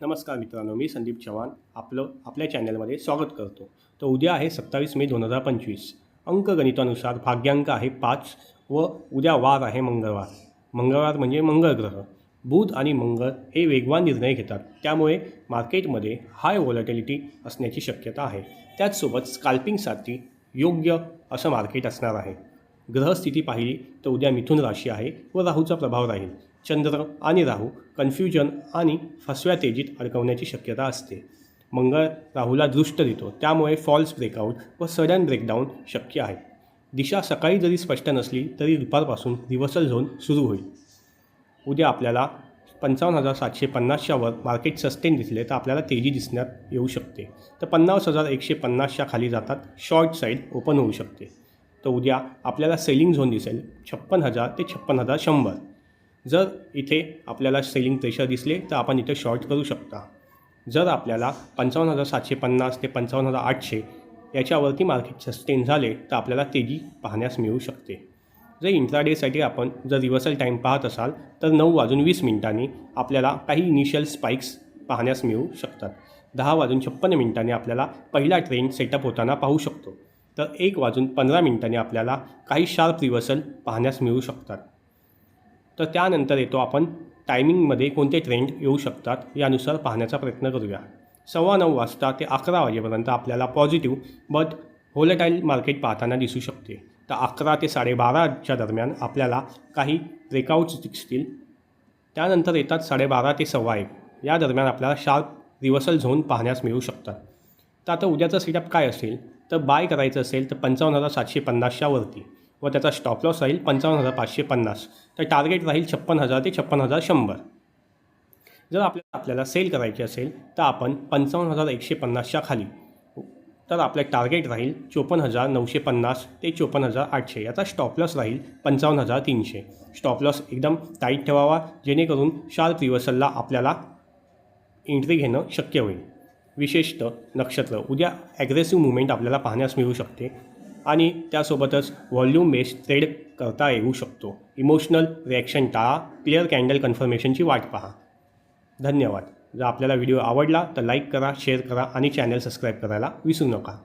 नमस्कार मित्रांनो, मी संदीप चव्हाण आपल्या चॅनलमध्ये स्वागत करतो. तर उद्या आहे 27 मे 2025. अंकगणितानुसार भाग्यांक आहे 5 व उद्या वार आहे मंगळवार. मंगळवार म्हणजे मंगळ ग्रह. बुध आणि मंगळ हे वेगवान निर्णय घेतात, त्यामुळे मार्केटमध्ये हाय व्हॉलॅटिलिटी असण्याची शक्यता आहे. त्याचसोबत स्काल्पिंगसाठी योग्य असं मार्केट असणार आहे. ग्रहस्थिती पाहिली तर उद्या मिथुन राशी आहे व राहूचा प्रभाव राहील. चंद्र आणि राहू कन्फ्युजन आणि फसव्या तेजीत अडकवण्याची शक्यता असते. मंगळ राहूला दृष्ट देतो, त्यामुळे फॉल्स ब्रेकआउट व सडन ब्रेकडाऊन शक्य आहे. दिशा सकाळी जरी स्पष्ट नसली तरी दुपारपासून रिव्हर्सल झोन सुरू होईल. उद्या आपल्याला 55,750च्या वर मार्केट सस्टेन दिसले तर आपल्याला तेजी दिसण्यात येऊ शकते. तर 50,150च्या खाली जातात शॉर्ट साईड ओपन होऊ शकते. तर उद्या आपल्याला सेलिंग झोन दिसेल 56,000 ते 56,100. जर इथे आपल्याला सेलिंग प्रेशर दिसले तर आपण इथे शॉर्ट करू शकता. जर आपल्याला 55,750 ते 55,800 याच्यावरती मार्केट सस्टेन झाले तर आपल्याला तेजी पाहण्यास मिळू शकते. जर इंट्राडेसाठी आपण जर रिव्हर्सल टाईम पाहत असाल तर 9:20 आपल्याला काही इनिशियल स्पाइक्स पाहण्यास मिळू शकतात. 10:56 आपल्याला पहिला ट्रेंड सेटअप होताना पाहू शकतो. तर 1:15 आपल्याला काही शार्प रिव्हर्सल पाहण्यास मिळू शकतात. तर त्यानंतर येतो आपण टायमिंगमध्ये कोणते ट्रेंड येऊ शकतात यानुसार पाहण्याचा प्रयत्न करूया. 9:15 वाजता ते 11 वाजेपर्यंत आपल्याला पॉझिटिव्ह बट व्होलेटाईल मार्केट पाहताना दिसू शकते. तर 11 ते 12:30च्या दरम्यान आपल्याला काही ब्रेकआउट्स दिसतील. त्यानंतर येतात 12:30 ते 1:15 या दरम्यान आपल्याला शार्प रिव्हर्सल झोन पाहण्यास मिळू शकतात. तर आता उद्याचं सेटअप काय असेल तर बाय करायचं असेल तर 55,750च्या वरती व त्याचा स्टॉप लॉस राहील 55,550. तर टार्गेट राहील 56,000 ते 56,100. जर आपल्याला सेल करायची असेल तर आपण 55,150च्या खाली, तर आपलं टार्गेट राहील 54,950 ते 54,800. याचा स्टॉप लॉस राहील 55,300. स्टॉप लॉस एकदम टाईट ठेवावा जेणेकरून शार्प रिव्हर्सलला आपल्याला एंट्री घेणं शक्य होईल. विशेषतः नक्षत्र उद्या ॲग्रेसिव्ह मुवमेंट आपल्याला पाहण्यास मिळू शकते आणि त्यासोबतच व्हॉल्यूम बेस ट्रेड करता येऊ शकतो. इमोशनल रिॲक्शन टाळा, क्लिअर कॅन्डल कन्फर्मेशनची वाट पहा. धन्यवाद. जर आपल्याला व्हिडिओ आवडला तर लाईक करा, शेअर करा आणि चॅनल सबस्क्राईब करायला विसरू नका.